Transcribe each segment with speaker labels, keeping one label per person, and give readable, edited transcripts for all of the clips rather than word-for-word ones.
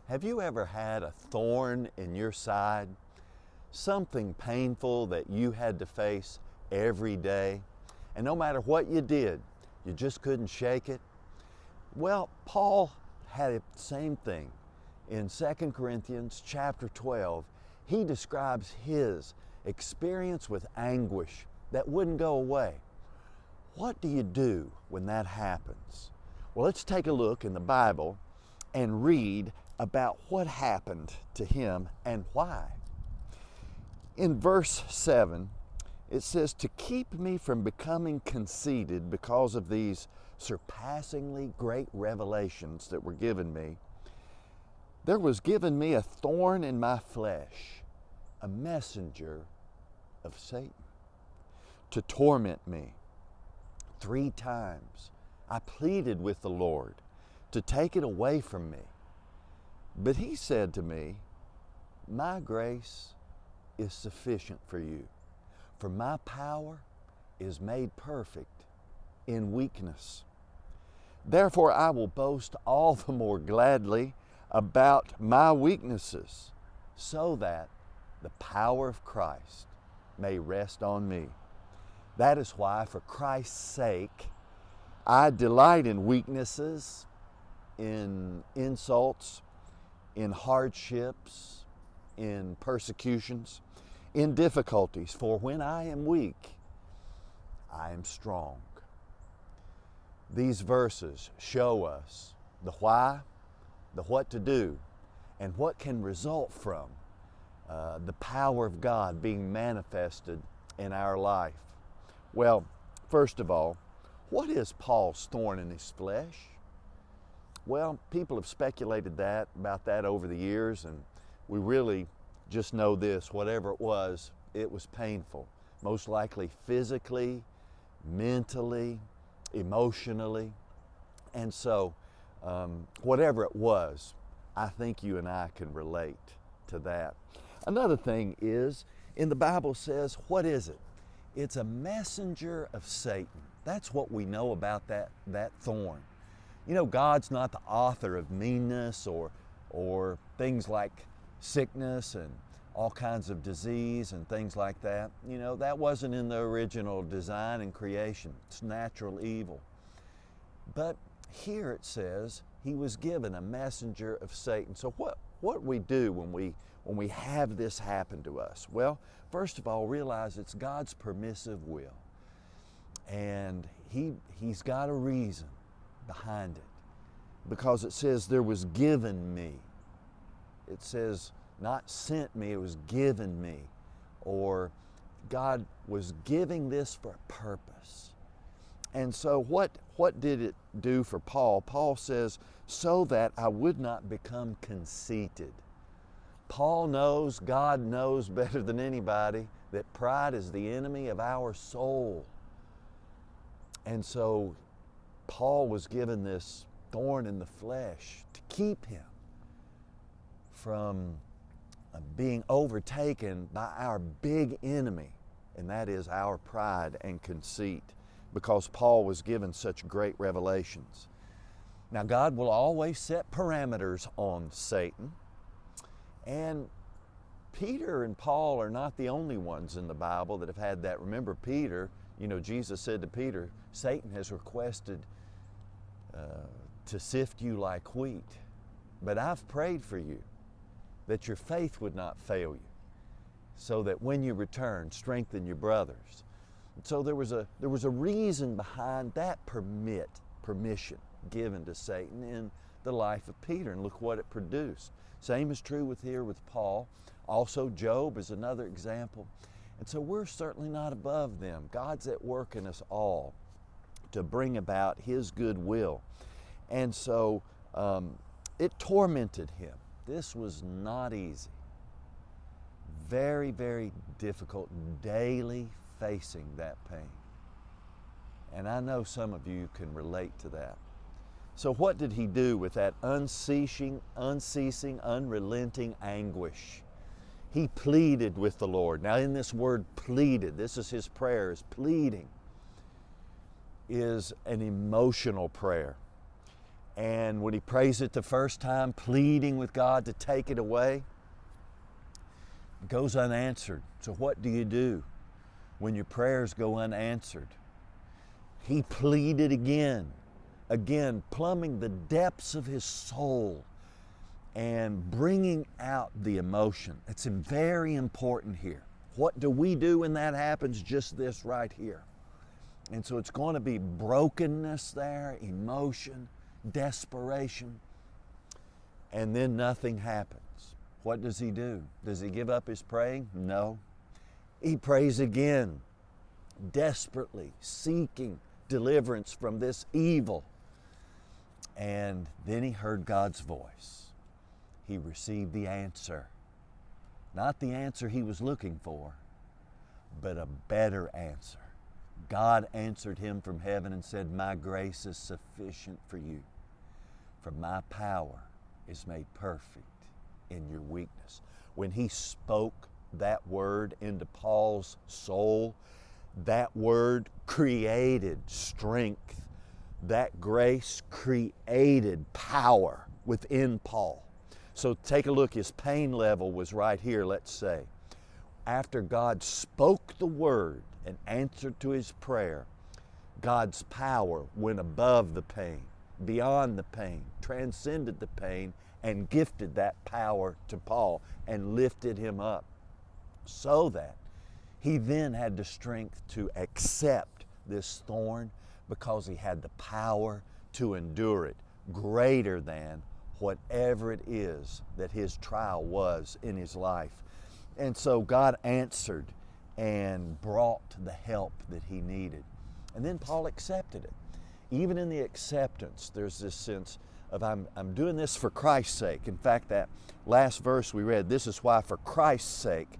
Speaker 1: Have you ever had a thorn in your side? Something painful that you had to face every day? And no matter what you did, you just couldn't shake it? Well, Paul had the same thing. In 2 Corinthians chapter 12, he describes his experience with anguish that wouldn't go away. What do you do when that happens? Well, let's take a look in the Bible and read about what happened to him and why. In verse 7, it says, "To keep me from becoming conceited because of these surpassingly great revelations that were given me, there was given me a thorn in my flesh, a messenger of Satan, to torment me. 3 times I pleaded with the Lord to take it away from me. But he said to me, 'My grace is sufficient for you, for my power is made perfect in weakness. Therefore I will boast all the more gladly about my weaknesses, so that the power of Christ may rest on me. That is why, for Christ's sake, I delight in weaknesses, in insults, in hardships, in persecutions, in difficulties. For when I am weak, I am strong.'" These verses show us the why, the what to do, and what can result from the power of God being manifested in our life. Well, first of all, what is Paul's thorn in his flesh? Well, people have speculated about that over the years, and we really just know this: whatever it was painful, most likely physically, mentally, emotionally. And so, whatever it was, I think you and I can relate to that. Another thing is, in the Bible says, what is it? It's a messenger of Satan. That's what we know about that thorn. You know, God's not the author of meanness or things like sickness and all kinds of disease and things like that. You know, that wasn't in the original design and creation. It's natural evil. But here it says he was given a messenger of Satan. So what we do when we have this happen to us? Well, first of all, realize it's God's permissive will. And he's got a reason behind it, because it says there was given me. It says not sent me, it was given me, or God was giving this for a purpose. And so what did it do for Paul? Paul says, so that I would not become conceited. Paul knows, God knows better than anybody, that pride is the enemy of our soul. And so Paul was given this thorn in the flesh to keep him from being overtaken by our big enemy, and that is our pride and conceit, because Paul was given such great revelations. Now, God will always set parameters on Satan, and Peter and Paul are not the only ones in the Bible that have had that. Remember Peter, you know, Jesus said to Peter, Satan has requested to sift you like wheat, but I've prayed for you that your faith would not fail you, so that when you return, strengthen your brothers. And so there was a reason behind that permission given to Satan in the life of Peter, and look what it produced. Same is true with Paul. Also, Job is another example. And so we're certainly not above them. God's at work in us all to bring about His good will. And so it tormented him. This was not easy. Very, very difficult, daily facing that pain. And I know some of you can relate to that. So what did he do with that unceasing, unrelenting anguish? He pleaded with the Lord. Now in this word pleaded, this is his prayer, is pleading is an emotional prayer. And when he prays it the first time, pleading with God to take it away, it goes unanswered. So what do you do when your prayers go unanswered? He pleaded again, plumbing the depths of his soul and bringing out the emotion. It's very important here. What do we do when that happens? Just this right here. And so it's going to be brokenness there, emotion, desperation, and then nothing happens. What does he do? Does he give up his praying? No. He prays again, desperately seeking deliverance from this evil. And then he heard God's voice. He received the answer. Not the answer he was looking for, but a better answer. God answered him from heaven and said, "My grace is sufficient for you, for my power is made perfect in your weakness." When he spoke that word into Paul's soul, that word created strength. That grace created power within Paul. So take a look, his pain level was right here, let's say. After God spoke the word and answered to his prayer, God's power went above the pain, beyond the pain, transcended the pain, and gifted that power to Paul and lifted him up, so that he then had the strength to accept this thorn because he had the power to endure it, greater than whatever it is that his trial was in his life. And so God answered and brought the help that he needed. And then Paul accepted it. Even in the acceptance, there's this sense of I'm doing this for Christ's sake. In fact, that last verse we read, "This is why for Christ's sake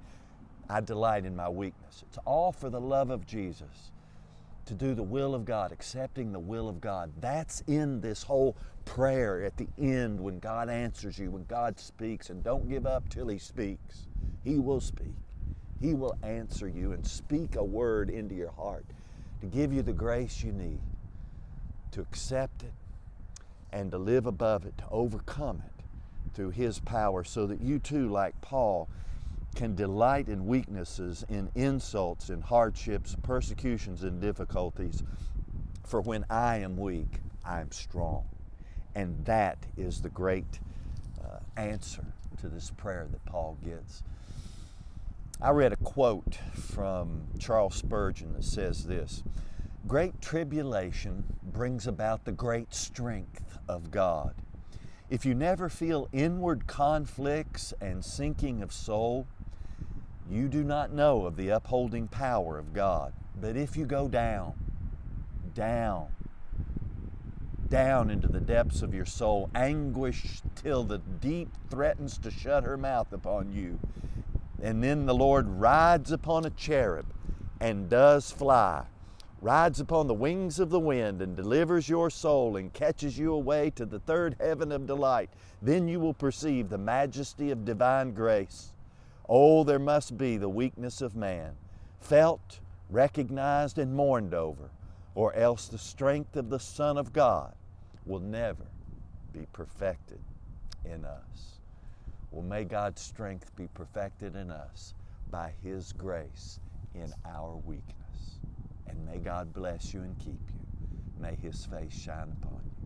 Speaker 1: I delight in my weakness." It's all for the love of Jesus, to do the will of God, accepting the will of God. That's in this whole prayer at the end when God answers you, when God speaks. And don't give up till he speaks. He will speak. He will answer you and speak a word into your heart to give you the grace you need to accept it and to live above it, to overcome it through his power, so that you too, like Paul, can delight in weaknesses, in insults, in hardships, persecutions, and difficulties. For when I am weak, I am strong. And that is the great answer to this prayer that Paul gets. I read a quote from Charles Spurgeon that says this: "Great tribulation brings about the great strength of God. If you never feel inward conflicts and sinking of soul, you do not know of the upholding power of God. But if you go down into the depths of your soul, anguish till the deep threatens to shut her mouth upon you, and then the Lord rides upon a cherub and does fly, rides upon the wings of the wind and delivers your soul and catches you away to the third heaven of delight. Then you will perceive the majesty of divine grace. Oh, there must be the weakness of man, felt, recognized, and mourned over, or else the strength of the Son of God will never be perfected in us." Well, may God's strength be perfected in us by his grace in our weakness. And may God bless you and keep you. May his face shine upon you.